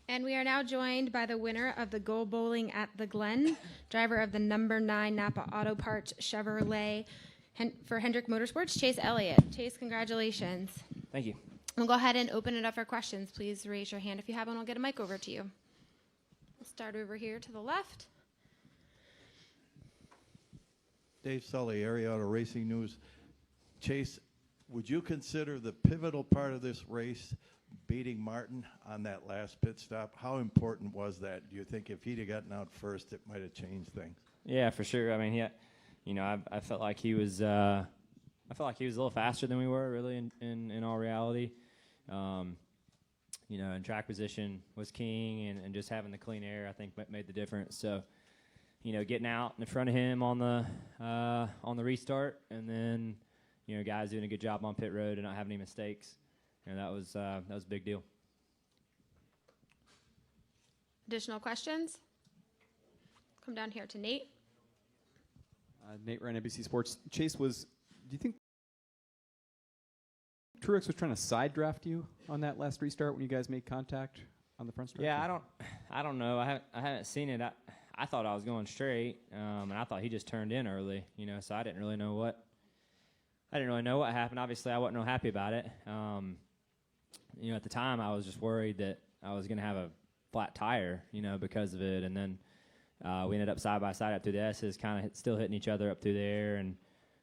And we are now joined by the winner of the Go Bowling at the Glen, driver of the number 9 Napa Auto Parts Chevrolet for Hendrick Motorsports, Chase Elliott. Chase, congratulations. Thank you. We'll go ahead and open it up for questions. Please raise your hand if you have one. I'll get a mic over to you. We'll start over here to the left. Dave Sully, Area Auto Racing News. Chase, would you consider the pivotal part of this race beating Martin on that last pit stop? How important was that? Do you think if he'd have gotten out first, it might have changed things? Yeah, for sure. I mean, yeah, you know, I felt like he was. I felt like he was a little faster than we were, really, in all reality. You know, and track position was king, and just having the clean air, I think, made the difference. So, you know, getting out in front of him on the restart, and then, you know, guys doing a good job on pit road and not having any mistakes. You know, that was a big deal. Additional questions? Come down here to Nate. Nate Ryan, NBC Sports. Chase, do you think Truex was trying to side draft you on that last restart when you guys made contact on the front stretch? Yeah, I don't know. I haven't seen it. I thought I was going straight, and I thought he just turned in early. You know, so I didn't really know what happened. Obviously, I wasn't real happy about it. You know, at the time, I was just worried that I was going to have a flat tire, you know, because of it. And then we ended up side by side up through the S's, kind of still hitting each other up through there, and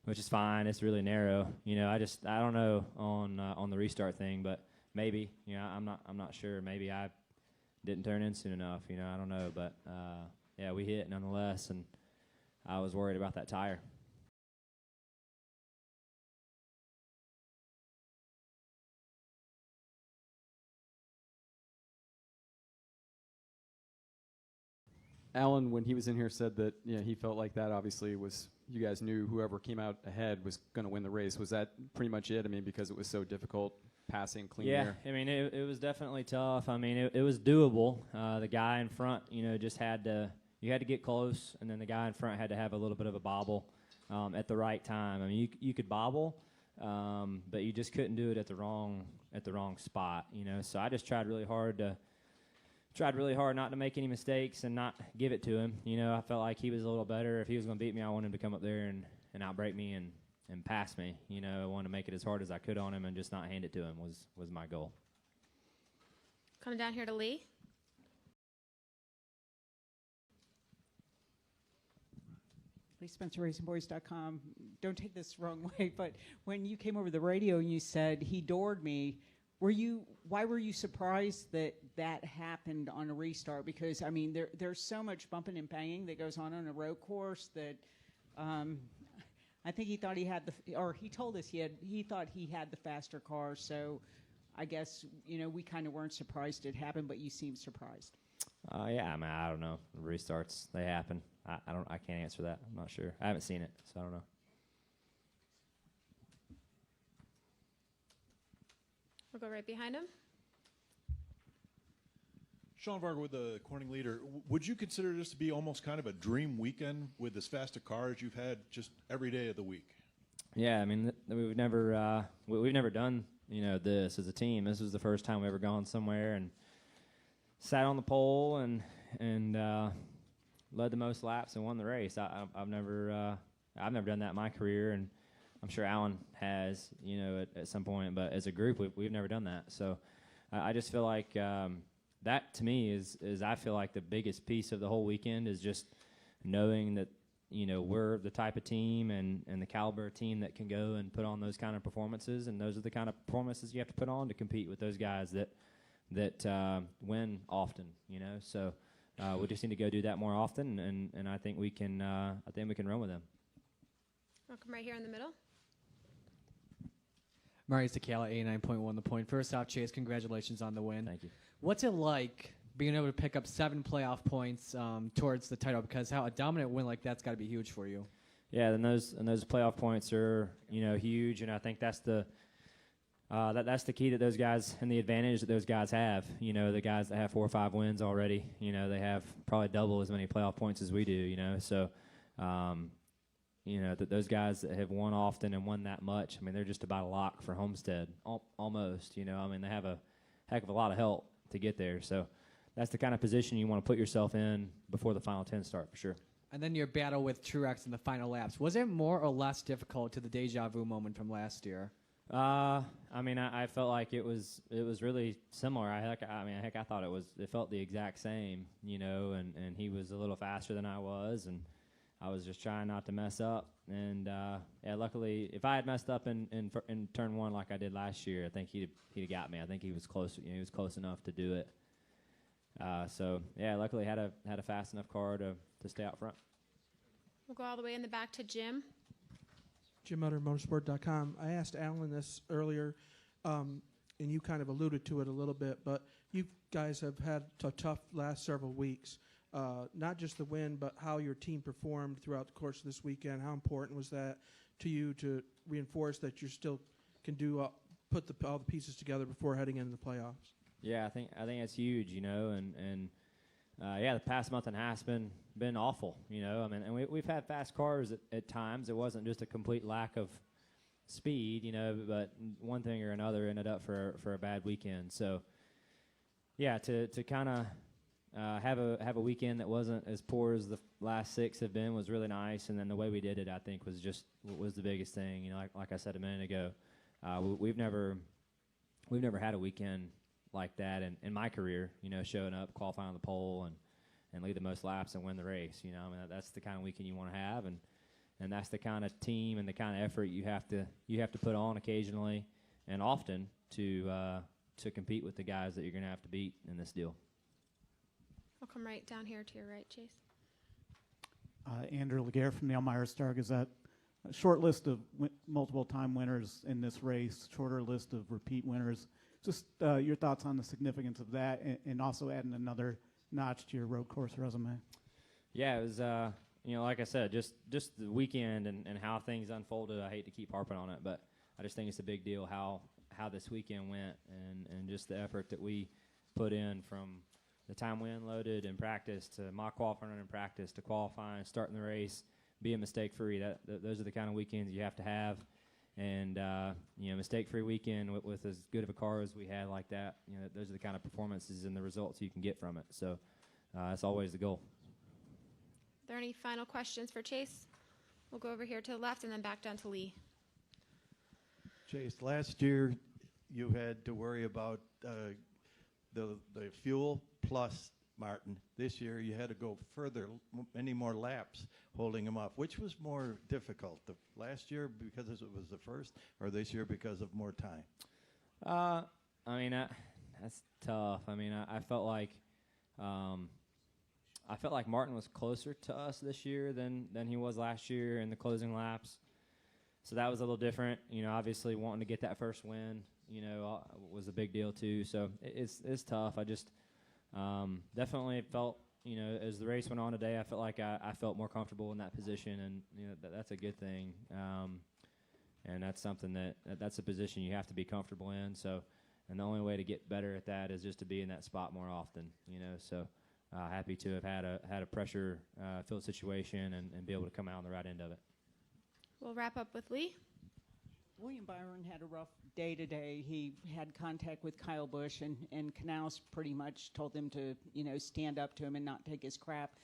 which is fine. It's really narrow. You know, I don't know on the restart thing, but maybe, you know, I'm not sure. Maybe I didn't turn in soon enough. You know, I don't know, but yeah, we hit nonetheless, and I was worried about that tire. Alan, when he was in here, said that he felt like that obviously was, you guys knew whoever came out ahead was going to win the race. Was that pretty much it? I mean, because it was so difficult passing clean air? Yeah, I mean, it was definitely tough. I mean, it was doable. The guy in front, you know, just had to get close, and then the guy in front had to have a little bit of a bobble at the right time. I mean, you could bobble, but you just couldn't do it at the wrong spot, you know. So I just tried really hard not to make any mistakes and not give it to him. You know, I felt like he was a little better. If he was going to beat me, I wanted him to come up there and outbreak me and pass me. You know, I wanted to make it as hard as I could on him and just not hand it to him was my goal. Coming down here to Lee. Lee Spencer, RacingBoys.com. Don't take this the wrong way, but when you came over the radio and you said he doored me, why were you surprised that happened on a restart? Because, I mean, there's so much bumping and banging that goes on a road course that I think he thought he told us he thought he had the faster car. So I guess, you know, we kind of weren't surprised it happened, but you seemed surprised. Yeah, I mean, I don't know. Restarts, they happen. I can't answer that. I'm not sure. I haven't seen it, so I don't know. We'll go right behind him. Sean Varga with the Corning Leader. Would you consider this to be almost kind of a dream weekend with as fast a car as you've had just every day of the week? Yeah, I mean, we've never done, you know, this as a team. This was the first time we ever gone somewhere and sat on the pole and led the most laps and won the race. I've never done that in my career, and I'm sure Alan has, you know, at some point. But as a group, we've never done that. So I just feel like that to me is I feel like the biggest piece of the whole weekend is just knowing that, you know, we're the type of team and the caliber of team that can go and put on those kind of performances, and those are the kind of performances you have to put on to compete with those guys that win often, you know. So we just need to go do that more often, and I think we can run with them. I'll come right here in the middle. Murray Sakala, 89.1 The Point. First off, Chase, congratulations on the win. Thank you. What's it like being able to pick up 7 playoff points towards the title? Because how a dominant win like that's got to be huge for you. Yeah, and those playoff points are, you know, huge, and I think that's the key that those guys and the advantage that those guys have. You know, the guys that have 4 or 5 wins already, you know, they have probably double as many playoff points as we do. You know, so. You know, that those guys that have won often and won that much, I mean, they're just about a lock for Homestead, almost, you know. I mean, they have a heck of a lot of help to get there. So that's the kind of position you want to put yourself in before the final 10 start for sure. And then your battle with Truex in the final laps. Was it more or less difficult to the deja vu moment from last year? I mean, I felt like it was really similar. I thought it felt the exact same, you know, and he was a little faster than I was, and I was just trying not to mess up. And yeah, luckily, if I had messed up in turn one like I did last year, I think he'd have got me. I think he was close. You know, he was close enough to do it. So yeah, luckily had a fast enough car to stay out front. We'll go all the way in the back to Jim. JimMutterMotorsport.com. I asked Alan this earlier, and you kind of alluded to it a little bit, but you guys have had a tough last several weeks. Not just the win, but how your team performed throughout the course of this weekend. How important was that to you to reinforce that you still can do put all the pieces together before heading into the playoffs? Yeah, I think it's huge, you know, and yeah, the past month and a half's been awful, you know. I mean, and we've had fast cars at times. It wasn't just a complete lack of speed, you know, but one thing or another ended up for a bad weekend. So yeah, to kind of have a weekend that wasn't as poor as the last 6 have been was really nice. And then the way we did it, I think, was the biggest thing. You know, like I said a minute ago, we've never had a weekend like that in my career, you know, showing up, qualifying on the pole, and lead the most laps and win the race. You know, I mean, that's the kind of weekend you want to have, and that's the kind of team and the kind of effort you have to put on occasionally and often to compete with the guys that you're going to have to beat in this deal. I'll come right down here to your right, Chase. Andrew Laguerre from the Elmira Star-Gazette. A short list of multiple-time winners in this race, shorter list of repeat winners. Just your thoughts on the significance of that, and also adding another notch to your road course resume. Yeah, it was, you know, like I said, just the weekend and how things unfolded. I hate to keep harping on it, but I just think it's a big deal how this weekend went and just the effort that we put in from the time we unloaded in practice to mock qualifying in practice to qualifying, starting the race, being mistake-free. Those are the kind of weekends you have to have. And, you know, mistake-free weekend with as good of a car as we had like that, you know, those are the kind of performances and the results you can get from it. So that's always the goal. Are there any final questions for Chase? We'll go over here to the left and then back down to Lee. Chase, last year you had to worry about the fuel plus Martin. This year you had to go further, many more laps holding him off. Which was more difficult, the last year because it was the first, or this year because of more time? I mean, that's tough. I mean, I felt like Martin was closer to us this year than he was last year in the closing laps. So that was a little different. You know, obviously wanting to get that first win, you know, was a big deal too. So it's tough. I just definitely felt, you know, as the race went on today, I felt like I felt more comfortable in that position, and you know that's a good thing. And that's something that's a position you have to be comfortable in. So, and the only way to get better at that is just to be in that spot more often, you know. So, happy to have had a pressure filled situation and be able to come out on the right end of it. We'll wrap up with Lee. William Byron had a rough day today. He had contact with Kyle Busch, and Canals pretty much told him to, you know, stand up to him and not take his crap.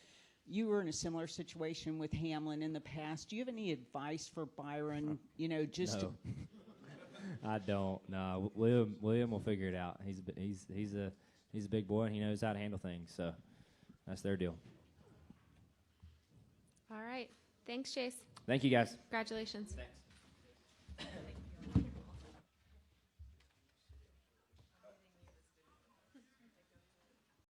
You were in a similar situation with Hamlin in the past. Do you have any advice for Byron? You know, just no. I don't. No, William will figure it out. He's a big boy, and he knows how to handle things. So that's their deal. All right. Thanks, Chase. Thank you, guys. Congratulations. Thanks.